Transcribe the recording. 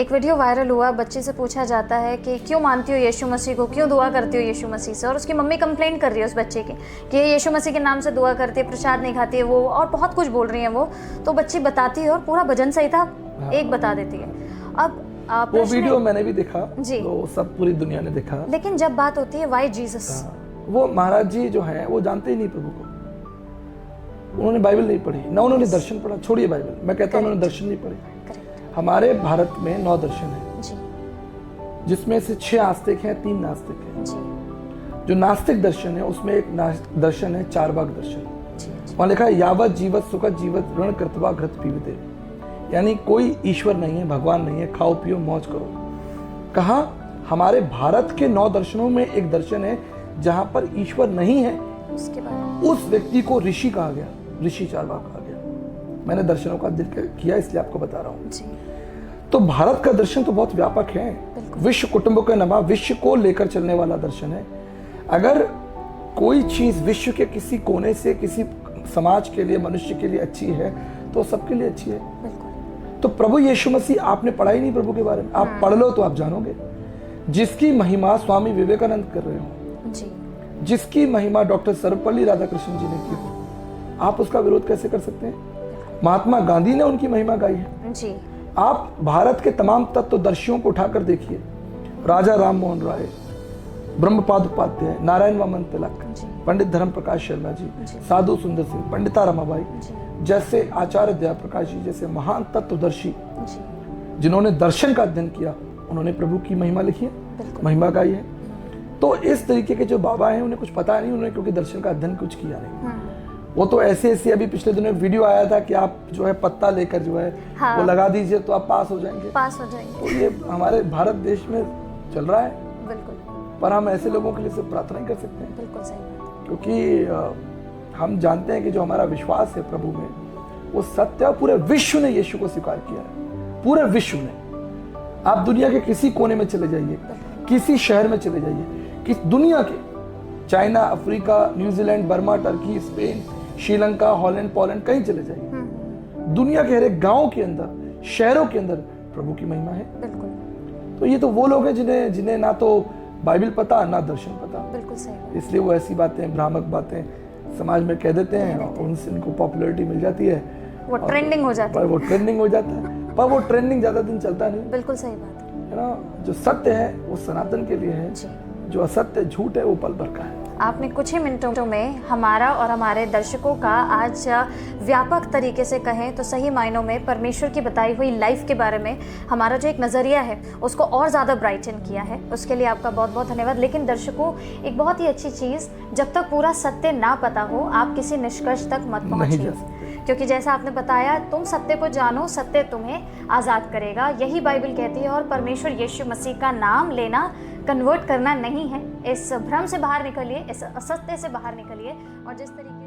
एक video viral हुआ, बच्चे से पूछा जाता है कि क्यों मानती हो यीशु मसीह को, क्यों दुआ करती हो यीशु मसीह से, और उसकी मम्मी कंप्लेन कर रही है उस बच्चे की कि ये यीशु मसीह के नाम से दुआ करती है, प्रसाद नहीं खाती है वो, और बहुत कुछ बोल रही है वो। तो बच्ची बताती है और पूरा भजन संहिता एक बता देती है। अब वो वीडियो मैंने भी देखा जी, तो सब पूरी दुनिया ने देखा। लेकिन जब बात होती है वाई जीसस, वो महाराज जी जो हैं वो जानते ही नहीं प्रभु को, उन्होंने बाइबल नहीं पढ़ी, ना उन्होंने दर्शन पढ़ा। छोड़िए बाइबल, मैं कहता हूँ उन्होंने दर्शन नहीं पढ़े। हमारे भारत में 9 दर्शन है जी, जिसमें से 6 आस्तिक हैं, 3 नास्तिक हैं। जी, जो नास्तिक दर्शन है उसमें एक दर्शन है चारवाक दर्शन। जी, वहां लिखा है यावत जीवत सुखत जीवत ऋण कृतवा घृत पीवते, यानी कोई ईश्वर नहीं है, भगवान नहीं है, खाओ पियो मौज करो। कहा हमारे भारत के 9 दर्शनों में एक दर्शन है जहां पर ईश्वर नहीं है, उसके बाद उस व्यक्ति को ऋषि कहा गया, ऋषि चारवाक कहा गया। मैंने दर्शनों का जिक्र किया इसलिए आपको बता रहा हूँ। जी, तो भारत का दर्शन तो बहुत व्यापक है, विश्व कुटुंब के नमा, विश्व को लेकर चलने वाला दर्शन है। अगर कोई चीज विश्व के किसी कोने से किसी समाज के लिए, मनुष्य के लिए अच्छी है तो सबके लिए अच्छी है। तो प्रभु यीशु मसीह आपने पढ़ा ही नहीं प्रभु के बारे में, आप पढ़ लो तो आप जानोगे। जिसकी महिमा स्वामी विवेकानंद कर रहे हो जी, जिसकी महिमा डॉक्टर सर्वपल्ली राधाकृष्णन जी ने की हो, आप उसका विरोध कैसे कर सकते हैं? महात्मा गांधी ने उनकी महिमा गाई है जी, आप भारत के तमाम तत्वदर्शियों को उठाकर देखिए, राजा राम मोहन राय, ब्रह्मपाद उपाध्याय, नारायण वामन तिलक, पंडित धर्म प्रकाश शर्मा जी, साधु सुंदर सिंह, पंडिता रमाबाई जैसे, आचार्य दयाप्रकाश जी जैसे महान तत्वदर्शी जिन्होंने दर्शन का अध्ययन किया, उन्होंने प्रभु की महिमा लिखी है, महिमा गाई है। तो इस तरीके के जो बाबा हैं उन्हें कुछ पता नहीं, उन्होंने क्योंकि दर्शन का अध्ययन कुछ किया नहीं। वो तो ऐसे ऐसे, अभी पिछले दिनों वीडियो आया था कि आप जो है पत्ता लेकर जो है वो लगा दीजिए तो आप पास हो जाएंगे, पास हो जाएंगे। तो ये हमारे भारत देश में चल रहा है। बिल्कुल, पर हम ऐसे लोगों के लिए सिर्फ प्रार्थना ही कर सकते हैं, बिल्कुल सही बात। क्योंकि हम जानते हैं कि जो हमारा विश्वास है प्रभु में वो सत्य है। पूरे विश्व ने यीशु को स्वीकार किया है, पूरे विश्व ने। आप दुनिया के किसी कोने में चले जाइए, किसी शहर में चले जाइए, किस दुनिया के, China, Africa, New Zealand, Burma, Turkey, Spain, Sri Lanka, Holland, Poland, कहीं चले जाइए, दुनिया के हर एक गांव के अंदर, शहरों के अंदर प्रभु की महिमा है। बिल्कुल, तो ये तो वो लोग हैं जिन्हें ना तो बाइबल पता ना दर्शन पता, बिल्कुल सही। इसलिए वो ऐसी बातें, भ्रामक बातें समाज में कह देते हैं और उनसे इनको पॉपुलैरिटी मिल जाती है, वो ट्रेंडिंग हो जाती है। वो ट्रेंडिंग हो जाता है, पर वो ट्रेंडिंग ज्यादा दिन चलता नहीं। बिल्कुल सही बात है ना। जो सत्य है वो सनातन के लिए है, जो असत्य झूठ है वो पल भर का है। आपने कुछ ही मिनटों में हमारा और हमारे दर्शकों का आज व्यापक तरीके से कहें तो सही मायनों में परमेश्वर की बताई हुई लाइफ के बारे में हमारा जो एक नज़रिया है उसको और ज़्यादा ब्राइटन किया है, उसके लिए आपका बहुत बहुत धन्यवाद। लेकिन दर्शकों, एक बहुत ही अच्छी चीज़, जब तक पूरा सत्य ना पता हो आप किसी निष्कर्ष तक मत पहुँचिए, क्योंकि जैसा आपने बताया, तुम सत्य को जानो, सत्य तुम्हें आज़ाद करेगा, यही बाइबल कहती है। और परमेश्वर यीशु मसीह का नाम लेना कन्वर्ट करना नहीं है। इस भ्रम से बाहर निकलिए, इस असत्य से बाहर निकलिए, और जिस तरीके